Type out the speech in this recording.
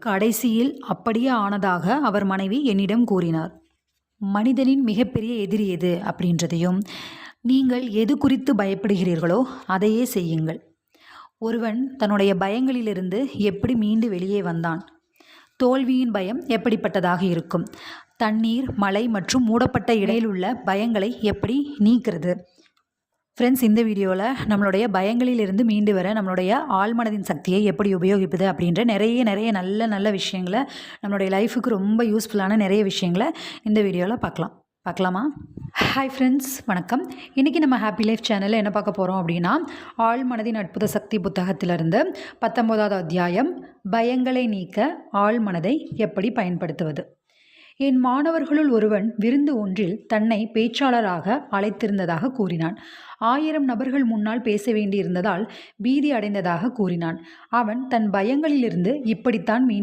கடைசியில் அப்படியே ஆனதாக அவர் மனைவி என்னிடம் கூறினார். மனிதனின் மிகப்பெரிய எதிரி எது அப்படின்றதையும், நீங்கள் எது குறித்து பயப்படுகிறீர்களோ அதையே செய்யுங்கள். ஒருவன் தன்னுடைய பயங்களிலிருந்து எப்படி மீண்டு வெளியே வந்தான்? தோல்வியின் பயம் எப்படிப்பட்டதாக இருக்கும்? தண்ணீர், மழை மற்றும் மூடப்பட்ட இடையில் உள்ள பயங்களை எப்படி நீக்கிறது? ஃப்ரெண்ட்ஸ், இந்த வீடியோவில் நம்மளுடைய பயங்களிலிருந்து மீண்டு வர நம்மளுடைய ஆழ்மனதின் சக்தியை எப்படி உபயோகிப்பது அப்படின்ற நிறைய நல்ல விஷயங்களை, நம்மளுடைய லைஃபுக்கு ரொம்ப யூஸ்ஃபுல்லான நிறைய விஷயங்களை இந்த வீடியோவில் பார்க்கலாமா? ஹாய் ஃப்ரெண்ட்ஸ், வணக்கம். இன்றைக்கி நம்ம ஹாப்பி லைஃப் சேனலில் என்ன பார்க்க போகிறோம் அப்படின்னா, ஆழ்மனதின் அற்புத சக்தி புத்தகத்திலிருந்து 19வது அத்தியாயம், பயங்களை நீக்க ஆழ்மனதை எப்படி பயன்படுத்துவது. என் மாணவர்களுள் ஒருவன் விருந்து ஒன்றில் தன்னை பேச்சாளராக அழைத்திருந்ததாக கூறினான். 1000 நபர்கள் முன்னால் பேச வேண்டியிருந்ததால் பீதி அடைந்ததாக கூறினான். அவன் தன் பயங்களிலிருந்து இப்படித்தான் மீண்டு